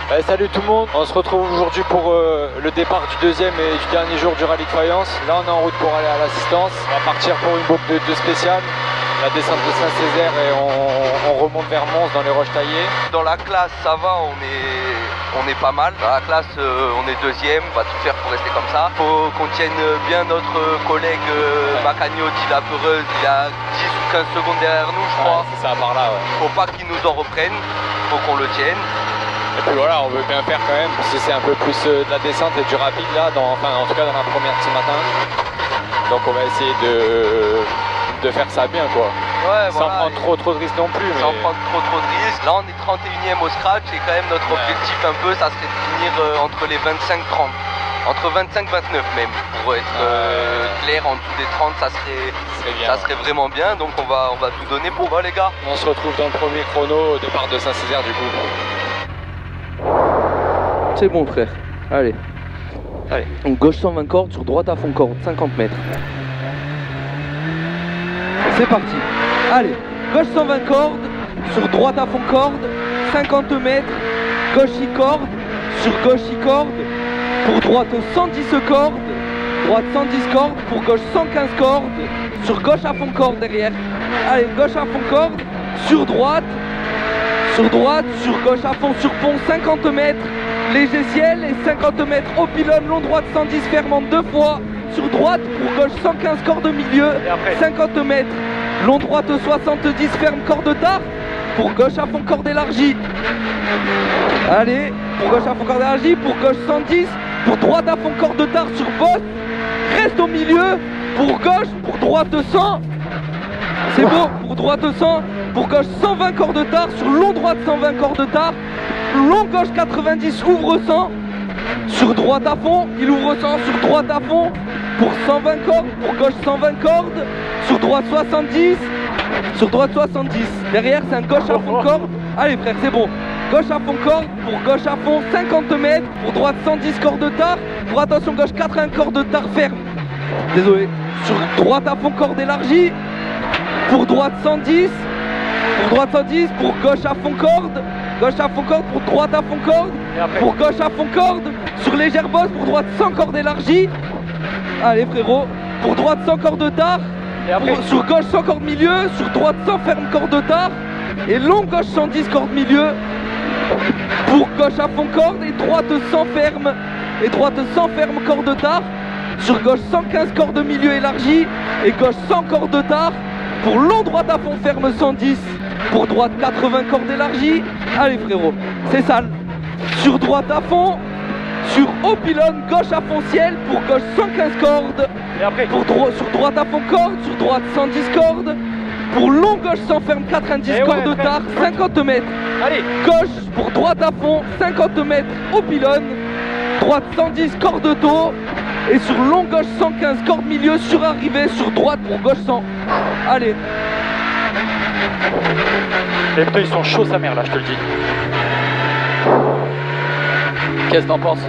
Salut tout le monde, on se retrouve aujourd'hui pour le départ du deuxième et du dernier jour du rallye de Fayence. Là on est en route pour aller à l'assistance, on va partir pour une boucle de spéciale, la descente de Saint-Césaire et on remonte vers Mons dans les roches taillées. Dans la classe ça va, on est pas mal. Dans la classe on est deuxième, on va tout faire pour rester comme ça. Faut qu'on tienne bien notre collègue Macagnotti, la peureuse, il a 10 ou 15 secondes derrière nous je crois. C'est ça par là, ouais. Faut pas qu'il nous en reprenne, faut qu'on le tienne. Et puis voilà, on veut bien faire quand même, parce que c'est un peu plus de la descente et du rapide là, en tout cas dans la première ce matin. Donc on va essayer de faire ça bien quoi. Ouais, sans prendre trop de risques non plus. Sans prendre trop de risques. Là on est 31e au scratch et quand même notre objectif un peu ça serait de finir entre les 25-30. Entre 25-29 même, pour être clair, en dessous des 30 ça serait vraiment bien, donc on va tout donner pour les gars. On se retrouve dans le premier chrono au départ de Saint-Césaire du coup. C'est bon frère, allez. Donc gauche 120 cordes, sur droite à fond corde, 50 mètres. C'est parti. Allez, gauche 120 cordes, sur droite à fond corde, 50 mètres, gauche 6 cordes, sur gauche 6 cordes, pour droite 110 cordes, droite 110 cordes, pour gauche 115 cordes, sur gauche à fond corde derrière. Allez, gauche à fond corde, sur droite, sur gauche à fond sur pont 50 mètres. Léger ciel et 50 mètres au pylône, long droite 110 fermant 2 fois, sur droite pour gauche 115 cordes milieu, 50 mètres, long droite 70 ferme corde tard, pour gauche à fond corde élargie. Allez, pour gauche à fond corde élargie, pour gauche 110, pour droite à fond corde tard sur bosse, reste au milieu, pour gauche, pour droite 100, c'est beau, pour droite 100, pour gauche 120 cordes tard, sur long droite 120 cordes tard, long gauche 90, ouvre 100, sur droite à fond, il ouvre 100, sur droite à fond, pour 120 cordes, pour gauche 120 cordes, sur droite 70, derrière c'est un gauche à fond corde, allez frère c'est bon, gauche à fond corde, pour gauche à fond 50 mètres, pour droite 110 cordes tard, pour attention gauche 80 cordes tard ferme, désolé, sur droite à fond corde élargie, pour droite 110, pour gauche à fond corde, pour droite à fond corde, pour gauche à fond corde, sur légère bosse, pour droite 100 cordes élargie. Allez frérot, pour droite 100 cordes tard, sur gauche 100 cordes milieu, sur droite 100 ferme corde tard, et long gauche 110 cordes milieu, pour gauche à fond corde, et droite 100 ferme, corde tard, sur gauche 115 cordes milieu élargie, et gauche 100 cordes tard, pour long droite à fond ferme 110, pour droite 80 cordes élargies. Allez frérot, c'est sale. Sur droite à fond, sur haut pylône, gauche à fond ciel, pour gauche 115 cordes. Et après sur droite à fond corde, sur droite 110 cordes. Pour long gauche 100 ferme 90 cordes tard, 50 mètres. Allez, gauche pour droite à fond, 50 mètres au pylône. Droite 110 cordes tôt. Et sur long gauche 115 cordes milieu, sur arrivée, sur droite pour gauche 100. Allez. Les pneus ils sont chauds sa mère là, je te le dis. Qu'est-ce que t'en penses?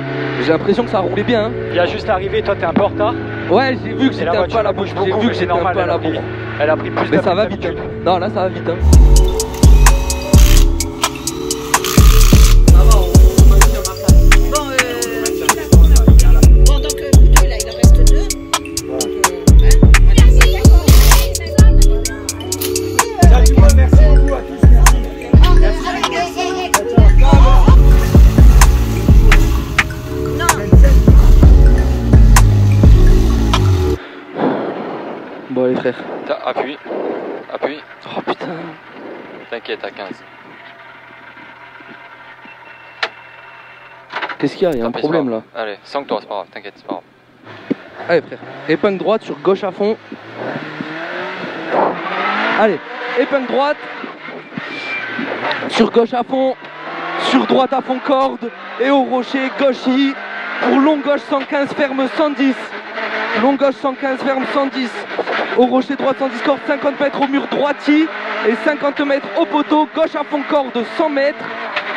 J'ai l'impression que ça roulait bien. Hein. Il y a juste l'arrivée, toi t'es un peu en retard. Ouais, j'ai vu que j'étais un peu à la bouche. J'ai vu que j'étais un peu à la bourre. Elle a pris plus de. Mais ça va vite. Hein. Non, là ça va vite. Hein. Bon allez frère. Appuie. Oh putain. T'inquiète à 15. Qu'est-ce qu'il y a? Il y a un problème là. Allez, sens-toi, c'est pas grave, t'inquiète, c'est pas grave. Allez frère, épingle droite sur gauche à fond. Allez, épingle droite. Sur gauche à fond. Sur droite à fond corde. Et au rocher gauche I. Pour long gauche 115 ferme 110. Long gauche 115 ferme 110. Au rocher droite 110 corde 50 mètres au mur droitier. Et 50 mètres au poteau. Gauche à fond corde 100 mètres.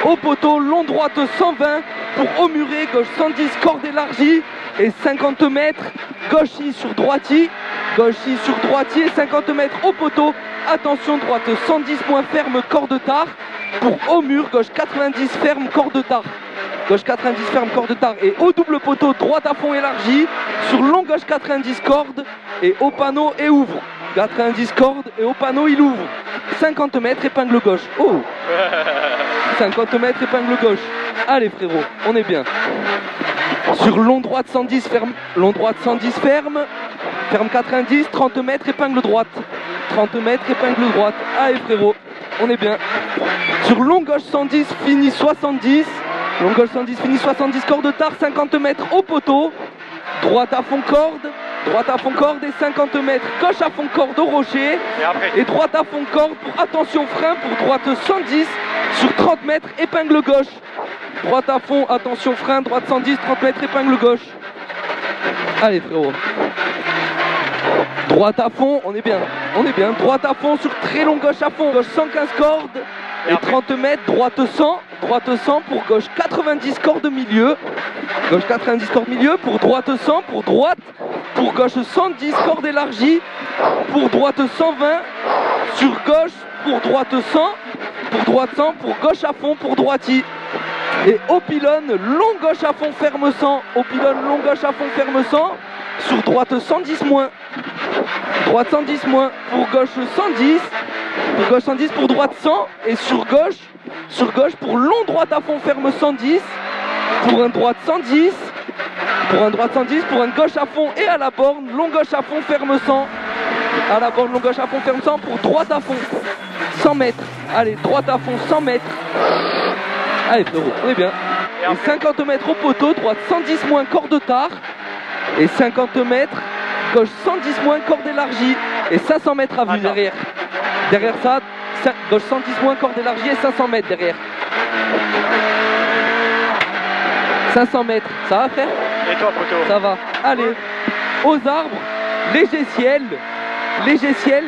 Au poteau long droite 120. Pour au muret gauche 110 corde élargie. Et 50 mètres gauche-i sur droitier. Gauche-i sur droitier. 50 mètres au poteau. Attention droite 110 moins ferme corde tard. Pour au mur gauche 90 ferme corde tard. gauche 90 ferme, corde tard et au double poteau, droite à fond élargie, sur long gauche 90 corde et au panneau et ouvre. 90 corde et au panneau il ouvre. 50 mètres, épingle gauche. Oh 50 mètres, épingle gauche. Allez frérot, on est bien. Sur long droite 110 ferme, long droite 110 ferme, ferme 90, 30 mètres, épingle droite. 30 mètres, épingle droite. Allez frérot, on est bien. Sur long gauche 110, fini 70. Long gauche 110, fini 70, corde tard, 50 mètres au poteau. Droite à fond corde. Droite à fond corde et 50 mètres. Gauche à fond corde au rocher. Et droite à fond corde pour attention frein pour droite 110 sur 30 mètres, épingle gauche. Droite à fond, attention frein, droite 110, 30 mètres, épingle gauche. Allez frérot. Droite à fond, on est bien. On est bien. Droite à fond sur très long gauche à fond. Gauche 115 cordes et 30 mètres. Droite 100. Droite 100 pour gauche 90 cordes milieu. Gauche 90 cordes milieu pour droite 100. Pour droite. Pour gauche 110 cordes élargies. Pour droite 120. Sur gauche pour droite 100. Pour droite 100. Pour gauche à fond pour droiti. Et au pylône, long gauche à fond ferme 100. Au pylône, long gauche à fond ferme 100. Sur droite 110 moins. Droite 110 moins. Pour gauche 110. Pour gauche 110 pour droite 100. Et sur gauche pour long droite à fond ferme 110. Pour un droite 110. Pour un droite 110. Pour un gauche à fond et à la borne. Long gauche à fond ferme 100. À la borne, long gauche à fond ferme 100. Pour droite à fond 100 mètres. Allez, droite à fond 100 mètres. Allez frérot, on est bien. Et 50 mètres au poteau, droite 110 moins, corde tard. Et 50 mètres, gauche 110 moins, corde élargie. Et 500 mètres à vue derrière. Derrière ça, gauche 110 moins, corde élargie et 500 mètres derrière. 500 mètres, ça va frère? Et toi poteau? Ça va. Allez, aux arbres, léger ciel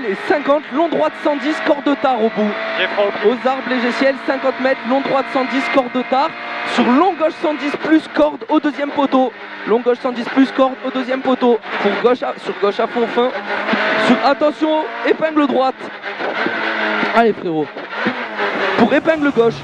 et 50, long droite 110, corde tard au bout. Aux arbres, léger ciel, 50 mètres, long droite 110, corde tard. Sur long gauche 110 plus corde au deuxième poteau. Long gauche 110 plus corde au deuxième poteau. Pour sur gauche à fond fin. Sur, attention, épingle droite. Allez frérot. Pour épingle gauche.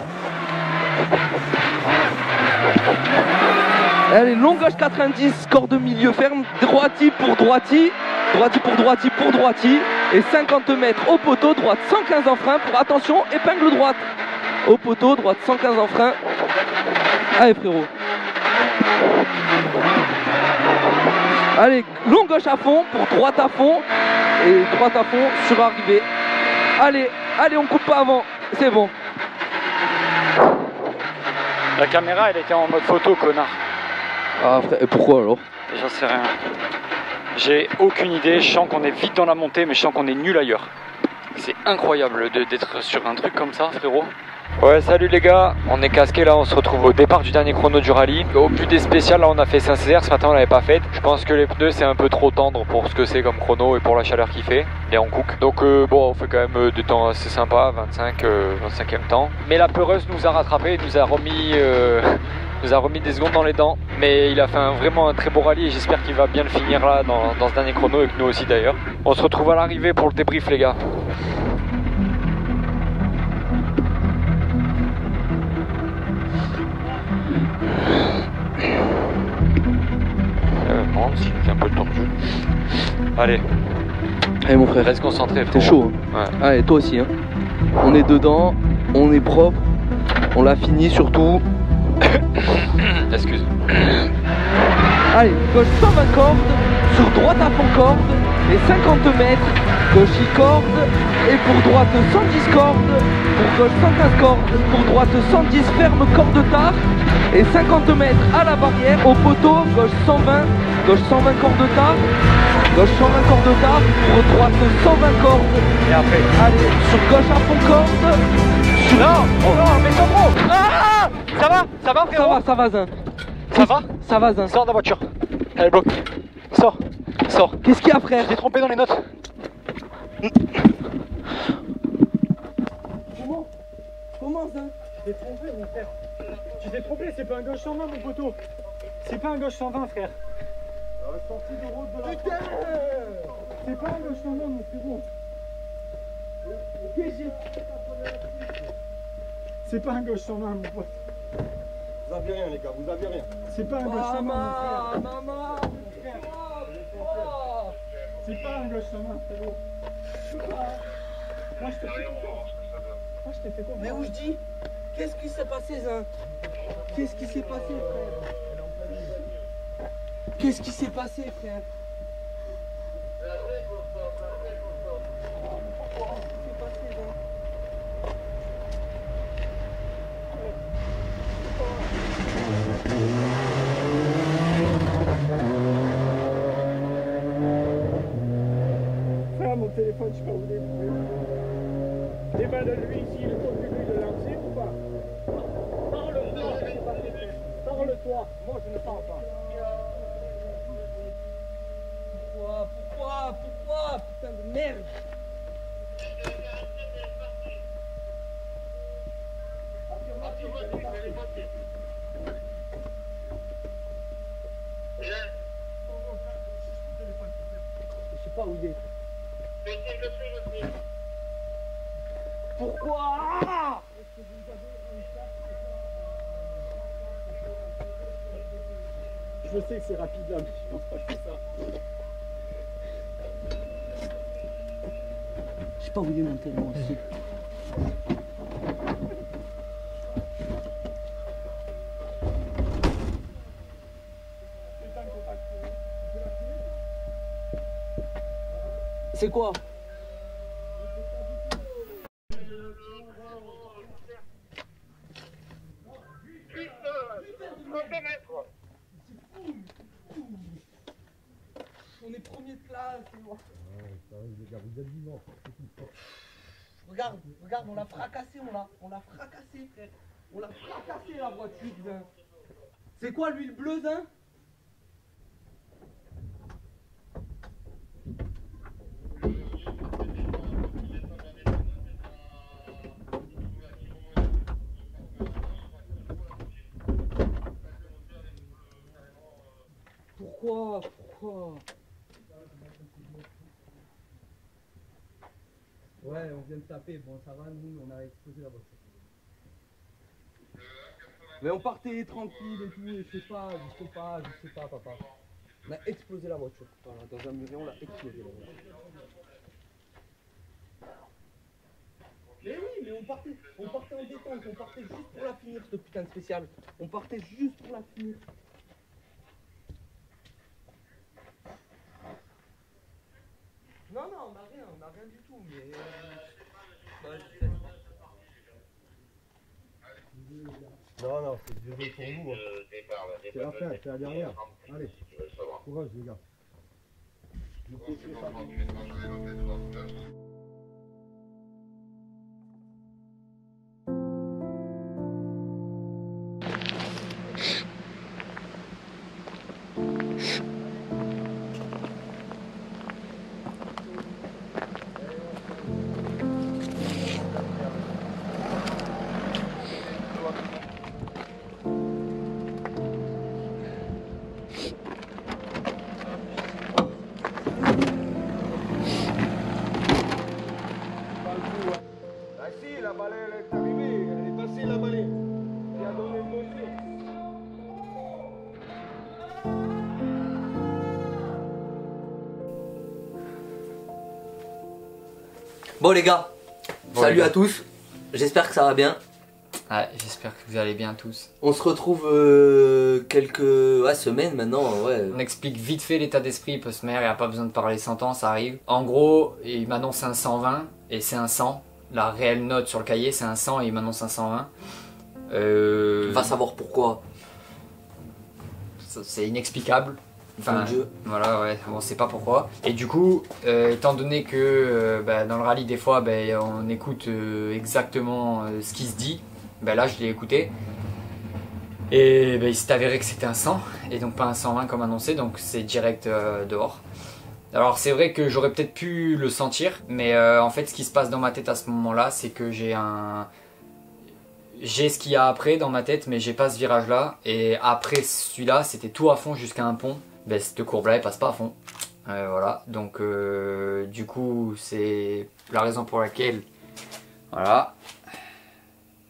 Allez, long gauche 90, corde milieu ferme. Droiti pour droiti. Droiti pour droiti pour droiti. Et 50 mètres au poteau, droite 115 en frein. Pour attention, épingle droite. Au poteau, droite 115 en frein. Allez frérot. Allez, long gauche à fond pour droite à fond. Et droite à fond sur arrivée. Allez, on coupe pas avant. C'est bon. La caméra elle était en mode photo, connard. Ah frère, et pourquoi alors? J'en sais rien. J'ai aucune idée, je sens qu'on est vite dans la montée mais je sens qu'on est nul ailleurs. C'est incroyable d'être sur un truc comme ça frérot. Ouais, salut les gars, on est casqué là, on se retrouve au départ du dernier chrono du rallye. Au but des spéciales, là on a fait Saint-Césaire, ce matin on l'avait pas fait. Je pense que les pneus c'est un peu trop tendre pour ce que c'est comme chrono et pour la chaleur qu'il fait. Et on cook. Donc bon, on fait quand même des temps assez sympas, 25e temps. Mais la peureuse nous a rattrapé, nous a remis des secondes dans les dents. Mais il a fait vraiment un très beau rallye et j'espère qu'il va bien le finir là dans ce dernier chrono et que nous aussi d'ailleurs. On se retrouve à l'arrivée pour le débrief les gars. C'est un peu tordu. Allez. Allez mon frère. Reste concentré. T'es chaud. Hein. Ouais. Allez, toi aussi. Hein. On est dedans, on est propre, on l'a fini surtout. Excuse. Allez, gauche 120 cordes, sur droite à fond corde, et 50 mètres, gauche 6 cordes, et pour droite 110 cordes, pour gauche 115 cordes, pour droite 110 ferme corde tard, et 50 mètres à la barrière, au poteau, gauche 120 cordes tard, gauche 120 cordes tard, pour droite 120 cordes, et après, allez, sur gauche à fond corde, sur... Non, oh non, mais c'est trop. Ah, ça va frérot? Ça va Zin. Ça va? Ça va Zin. Sors de la voiture. Elle bloque. Sors. Qu'est-ce qu'il y a frère? J'ai trompé dans les notes. Comment Zin? Tu t'es trompé mon frère. Tu t'es trompé, c'est pas un gauche 120 mon poteau. C'est pas un gauche 120 frère. Sortie de route de la France. C'est pas un gauche 120 mon frérot. C'est pas un gauche 120 mon pote. Vous avez rien les gars, vous avez rien. C'est pas un gauche sans main, mon frère. Maman, C'est pas un gauche sans main, frérot. Moi, je te fais confiance. Moi, je te fais confiance. mais où je dis, qu'est-ce qui s'est passé, Zin? Qu'est-ce qui s'est passé, frère? Qu'est-ce qui s'est passé, frère? Frère, mon téléphone, je sais pas où il est. Déballe-lui ici, le compte du de lancer ou pas? Parle-toi, c'est pas fait, frère. Parle-toi. Moi, je ne parle pas. Pourquoi, putain de merde? Je sais pas où il est. Pourquoi? Je sais que c'est rapide là, mais je pense pas que c'est ça. Je sais pas où il est mon téléphone aussi. C'est quoi? On est premier de classe. Les gars, vous êtes vivants. Regarde, on l'a fracassé, on l'a fracassé, frère. On l'a fracassé la voiture, Zin. C'est quoi l'huile bleue, Zin? Pourquoi? Ouais, on vient de taper, bon ça va, nous on a explosé la voiture. Mais on partait tranquille et tout, et je sais pas papa. On a explosé la voiture, voilà, dans un mur, on l'a explosé la voiture. Mais oui, mais on partait en détente, on partait juste pour la finir cette putain de spéciale. On partait juste pour la finir. Non, on n'a rien du tout, mais... Ouais, je sais. Non, c'est désolé pour nous. C'est la fin, c'est la dernière. Allez, courage les gars. La balai, elle est arrivée, elle est passée la balai. Il a donné le dossier. Bon les gars, Bon, salut les gars. à tous, j'espère que ça va bien. Ouais, j'espère que vous allez bien tous. On se retrouve quelques semaines maintenant, ouais. On explique vite fait l'état d'esprit, parce que il n'y a pas besoin de parler 100 ans, ça arrive. En gros, il m'annonce un 120 et c'est un 100. La réelle note sur le cahier c'est un 100 et il m'annonce un 120. Va savoir pourquoi. C'est inexplicable. Mon Dieu. Voilà, ouais, on sait pas pourquoi. Et du coup, étant donné que dans le rallye, des fois, on écoute exactement ce qui se dit, là, je l'ai écouté. Et il s'est avéré que c'était un 100, et donc pas un 120 comme annoncé, donc c'est direct dehors. Alors c'est vrai que j'aurais peut-être pu le sentir, mais en fait, ce qui se passe dans ma tête à ce moment-là, c'est que j'ai ce qu'il y a après dans ma tête, mais j'ai pas ce virage là. Et après celui-là, c'était tout à fond jusqu'à un pont. Cette courbe là elle passe pas à fond. Voilà, donc du coup c'est la raison pour laquelle, voilà,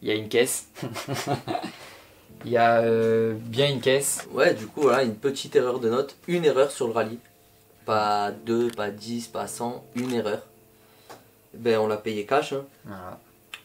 il y a une caisse. Il y a bien une caisse. Ouais, du coup, voilà, une petite erreur de note. Une erreur sur le rallye. Pas 2, pas 10, pas 100, une erreur. Ben, on l'a payé cash. Hein. Voilà.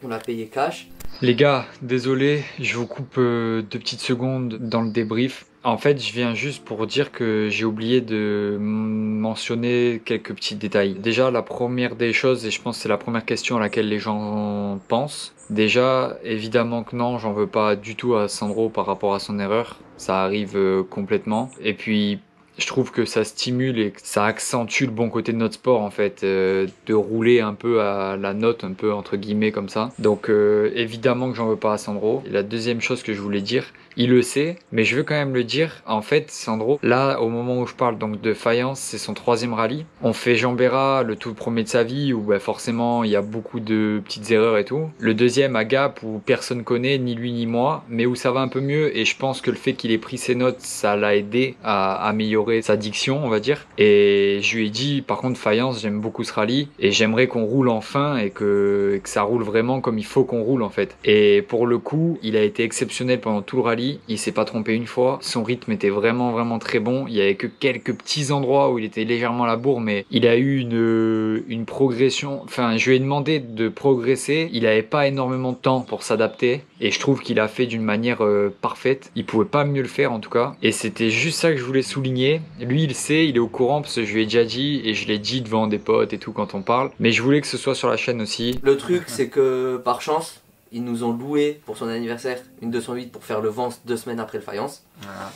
On l'a payé cash. Les gars, désolé, je vous coupe 2 petites secondes dans le débrief. En fait, je viens juste pour dire que j'ai oublié de mentionner quelques petits détails. Déjà, la première des choses, et je pense que c'est la première question à laquelle les gens pensent. Déjà, évidemment que non, j'en veux pas du tout à Sandro par rapport à son erreur. Ça arrive complètement. Et puis, je trouve que ça stimule et que ça accentue le bon côté de notre sport en fait, de rouler un peu à la note, un peu entre guillemets comme ça. Donc évidemment que j'en veux pas à Sandro. Et la deuxième chose que je voulais dire, il le sait, mais je veux quand même le dire. En fait, Sandro, là, au moment où je parle donc de Fayence, c'est son 3e rallye. On fait Jean-Bérat, le tout premier de sa vie, où bah, forcément il y a beaucoup de petites erreurs et tout. Le deuxième à Gap, où personne connaît, ni lui ni moi, mais où ça va un peu mieux. Et je pense que le fait qu'il ait pris ses notes, ça l'a aidé à améliorer sa diction, on va dire. Et je lui ai dit, par contre, Fayence, j'aime beaucoup ce rallye, et j'aimerais qu'on roule enfin, et que ça roule vraiment comme il faut qu'on roule en fait. Et pour le coup, il a été exceptionnel pendant tout le rallye. Il s'est pas trompé une fois, son rythme était vraiment très bon, il y avait que quelques petits endroits où il était légèrement à la bourre, mais il a eu une progression, enfin je lui ai demandé de progresser, il avait pas énormément de temps pour s'adapter, et je trouve qu'il a fait d'une manière parfaite, il pouvait pas mieux le faire en tout cas, et c'était juste ça que je voulais souligner. Lui il sait, il est au courant parce que je lui ai déjà dit, et je l'ai dit devant des potes et tout quand on parle, mais je voulais que ce soit sur la chaîne aussi. Le truc, c'est que par chance, ils nous ont loué pour son anniversaire une 208 pour faire le Vence 2 semaines après le Fayence. Voilà.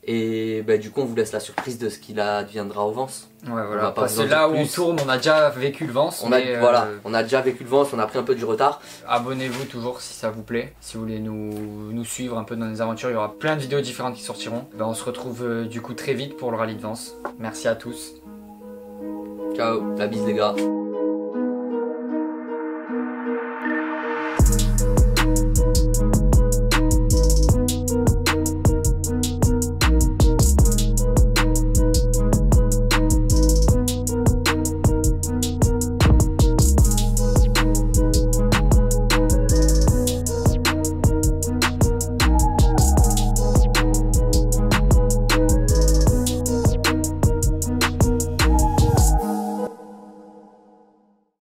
Et bah, du coup, on vous laisse la surprise de ce qu'il adviendra au Vence. Ouais, voilà. Parce que là où on tourne, on a déjà vécu le Vence. Voilà, on a déjà vécu le Vence, on a pris un peu du retard. Abonnez-vous toujours si ça vous plaît. Si vous voulez nous suivre un peu dans les aventures, il y aura plein de vidéos différentes qui sortiront. Ben, on se retrouve du coup très vite pour le rallye de Vence. Merci à tous. Ciao, la bise les gars.